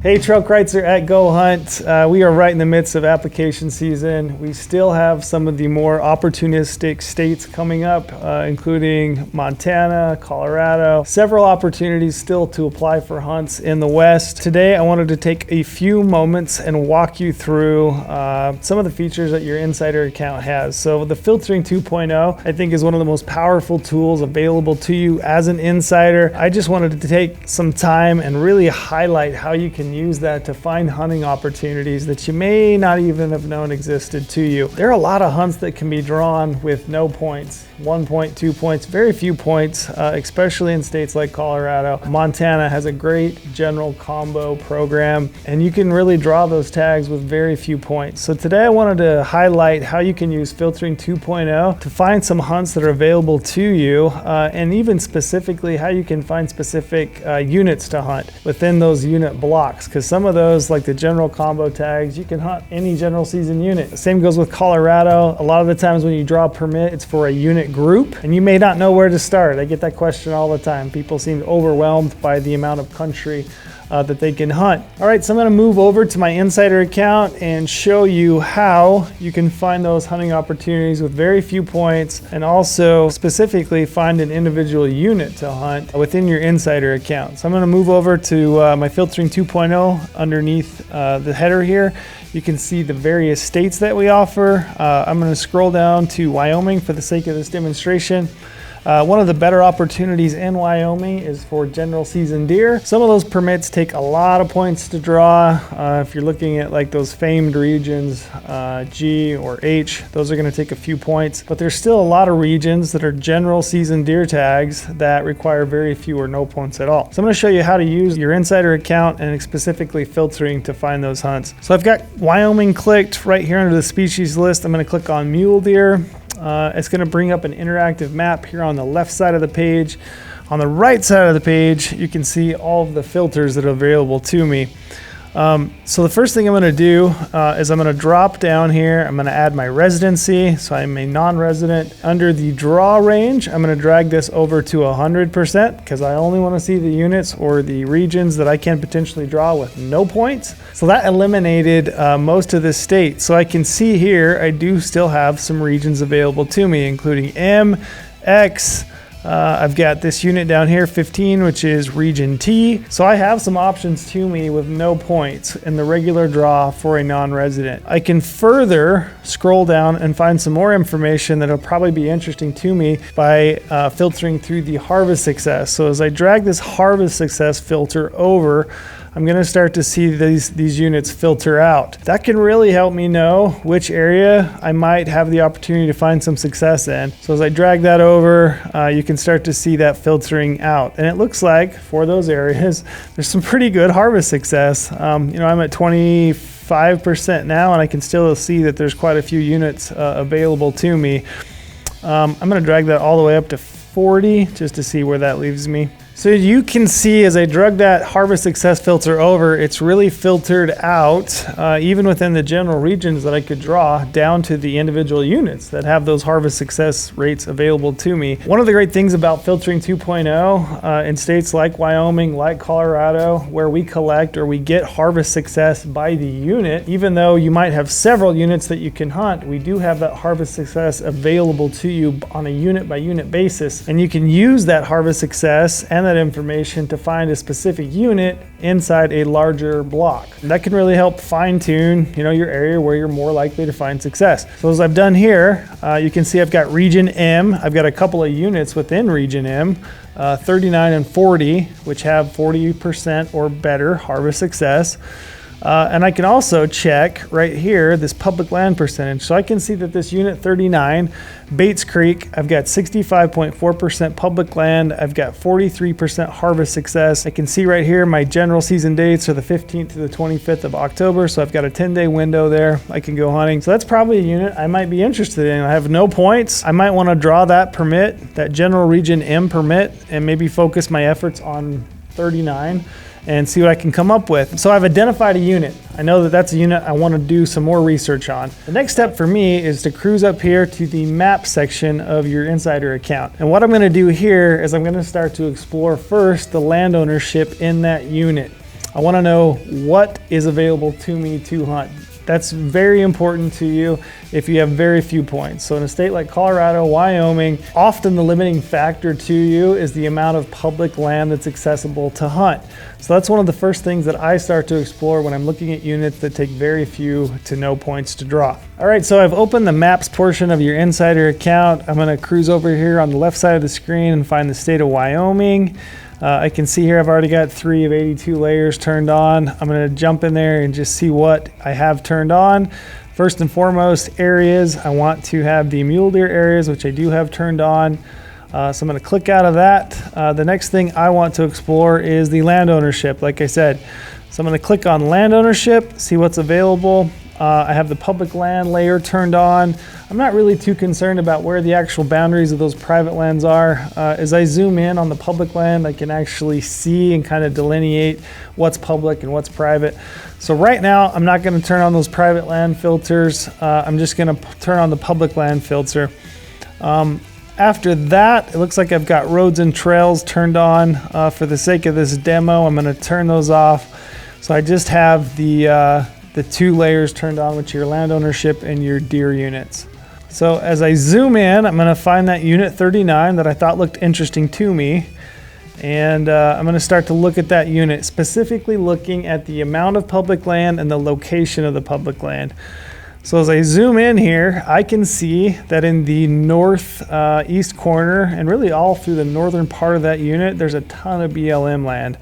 Hey Trail Kreitzer at goHUNT. We are right in the midst of application season. We still have some of the more opportunistic states coming up, including Montana, Colorado. Several opportunities still to apply for hunts in the West. Today I wanted to take a few moments and walk you through some of the features that your insider account has. So the filtering 2.0 I think is one of the most powerful tools available to you as an insider. I just wanted to take some time and really highlight how you can use that to find hunting opportunities that you may not even have known existed to you. There are a lot of hunts that can be drawn with no points, 1 point, 2 points, very few points, especially in states like Colorado. Montana has a great general combo program, and you can really draw those tags with very few points. So today I wanted to highlight how you can use filtering 2.0 to find some hunts that are available to you, and even specifically how you can find specific units to hunt within those unit blocks. Because some of those, like the general combo tags, you can hunt any general season unit. The same goes with Colorado. A lot of the times when you draw a permit, it's for a unit group, and you may not know where to start. I get that question all the time. People seem overwhelmed by the amount of country that they can hunt. All right, so I'm gonna move over to my insider account and show you how you can find those hunting opportunities with very few points, and also specifically find an individual unit to hunt within your insider account. So I'm gonna move over to my filtering 2.0 underneath the header here. You can see the various states that we offer. I'm gonna scroll down to Wyoming for the sake of this demonstration. One of the better opportunities in Wyoming is for general season deer. Some of those permits take a lot of points to draw. If you're looking at like those famed regions, G or H, those are going to take a few points. But there's still a lot of regions that are general season deer tags that require very few or no points at all. So I'm going to show you how to use your insider account and specifically filtering to find those hunts. So I've got Wyoming clicked right here under the species list. I'm going to click on mule deer. It's going to bring up an interactive map here on the left side of the page. On the right side of the page, you can see all of the filters that are available to me. So the first thing I'm going to do is I'm going to drop down here. I'm going to add my residency. So I'm a non-resident. Under the draw range, I'm going to drag this over to 100% because I only want to see the units or the regions that I can potentially draw with no points. So that eliminated most of this state. So I can see here, I do still have some regions available to me, including M, X, I've got this unit down here, 15, which is region T. So I have some options to me with no points in the regular draw for a non-resident. I can further scroll down and find some more information that'll probably be interesting to me by filtering through the harvest success. So as I drag this harvest success filter over, I'm going to start to see these units filter out. That can really help me know which area I might have the opportunity to find some success in. So as I drag that over, you can start to see that filtering out. And it looks like for those areas, there's some pretty good harvest success. I'm at 25% now, and I can still see that there's quite a few units available to me. I'm going to drag that all the way up to 40 just to see where that leaves me. So you can see as I drug that harvest success filter over, it's really filtered out, even within the general regions that I could draw, down to the individual units that have those harvest success rates available to me. One of the great things about filtering 2.0 in states like Wyoming, like Colorado, where we collect or we get harvest success by the unit, even though you might have several units that you can hunt, we do have that harvest success available to you on a unit by unit basis. And you can use that harvest success and that information to find a specific unit inside a larger block. That can really help fine-tune, your area where you're more likely to find success. So as I've done here, you can see I've got region M. I've got a couple of units within region M, 39 and 40, which have 40% or better harvest success. And I can also check right here this public land percentage. So I can see that this unit 39, Bates Creek, I've got 65.4% public land. I've got 43% harvest success. I can see right here my general season dates are the 15th to the 25th of October. So I've got a 10-day window there. I can go hunting. So that's probably a unit I might be interested in. I have no points. I might want to draw that permit, that general region M permit, and maybe focus my efforts on 39. And see what I can come up with. So I've identified a unit. I know that that's a unit I want to do some more research on. The next step for me is to cruise up here to the map section of your insider account. And what I'm going to do here is I'm going to start to explore first the land ownership in that unit. I want to know what is available to me to hunt. That's very important to you if you have very few points. So in a state like Colorado, Wyoming, often the limiting factor to you is the amount of public land that's accessible to hunt. So that's one of the first things that I start to explore when I'm looking at units that take very few to no points to draw. All right, so I've opened the maps portion of your insider account. I'm gonna cruise over here on the left side of the screen and find the state of Wyoming. I can see here I've already got 3 of 82 layers turned on. I'm going to jump in there and just see what I have turned on. First and foremost, areas. I want to have the mule deer areas, which I do have turned on. So I'm going to click out of that. The next thing I want to explore is the land ownership, like I said. So I'm going to click on land ownership, see what's available. I have the public land layer turned on. I'm not really too concerned about where the actual boundaries of those private lands are. As I zoom in on the public land, I can actually see and kind of delineate what's public and what's private. So right now, I'm not going to turn on those private land filters. I'm just going to turn on the public land filter. After that, it looks like I've got roads and trails turned on. For the sake of this demo, I'm going to turn those off. So I just have the 2 layers turned on, which are your land ownership and your deer units. So as I zoom in, I'm going to find that unit 39 that I thought looked interesting to me. And I'm going to start to look at that unit, specifically looking at the amount of public land and the location of the public land. So as I zoom in here, I can see that in the northeast corner and really all through the northern part of that unit, there's a ton of BLM land.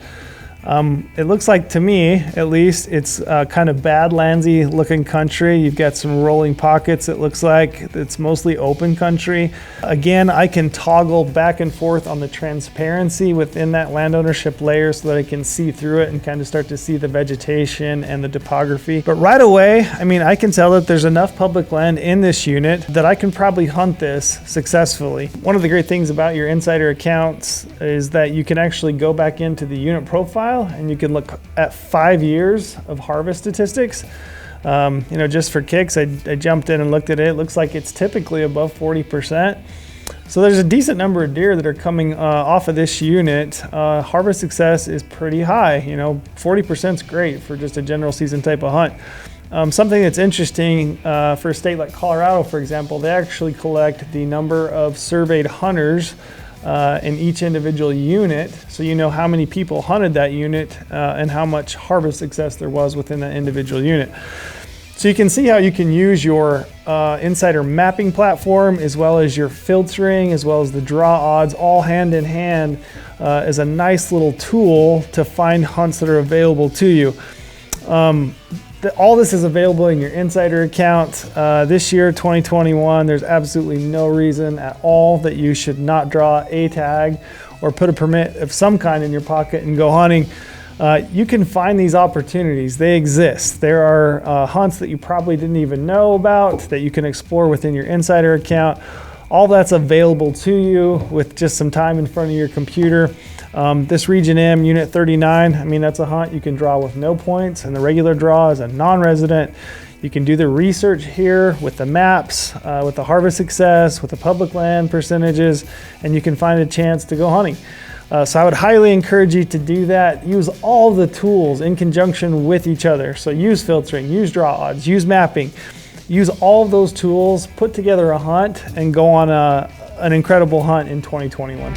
It looks like, to me at least, it's kind of badlandsy looking country. You've got some rolling pockets. It looks like it's mostly open country. Again, I can toggle back and forth on the transparency within that land ownership layer so that I can see through it and kind of start to see the vegetation and the topography. But right away, I mean, I can tell that there's enough public land in this unit that I can probably hunt this successfully. One of the great things about your insider accounts is that you can actually go back into the unit profile and you can look at 5 years of harvest statistics. Just for kicks, I jumped in and looked at it. It looks like it's typically above 40%. So there's a decent number of deer that are coming off of this unit. Harvest success is pretty high. 40% is great for just a general season type of hunt. Something that's interesting for a state like Colorado, for example, they actually collect the number of surveyed hunters in each individual unit, so you know how many people hunted that unit and how much harvest success there was within that individual unit. So you can see how you can use your insider mapping platform as well as your filtering as well as the draw odds all hand in hand as a nice little tool to find hunts that are available to you. All this is available in your insider account. This year, 2021, there's absolutely no reason at all that you should not draw a tag or put a permit of some kind in your pocket and go hunting. You can find these opportunities. They exist. There are hunts that you probably didn't even know about that you can explore within your insider account. All that's available to you with just some time in front of your computer. This Region M, Unit 39, I mean, that's a hunt you can draw with no points, and the regular draw is a non-resident. You can do the research here with the maps, with the harvest success, with the public land percentages, and you can find a chance to go hunting. So I would highly encourage you to do that. Use all the tools in conjunction with each other. So use filtering, use draw odds, use mapping. Use all of those tools, put together a hunt, and go on an incredible hunt in 2021.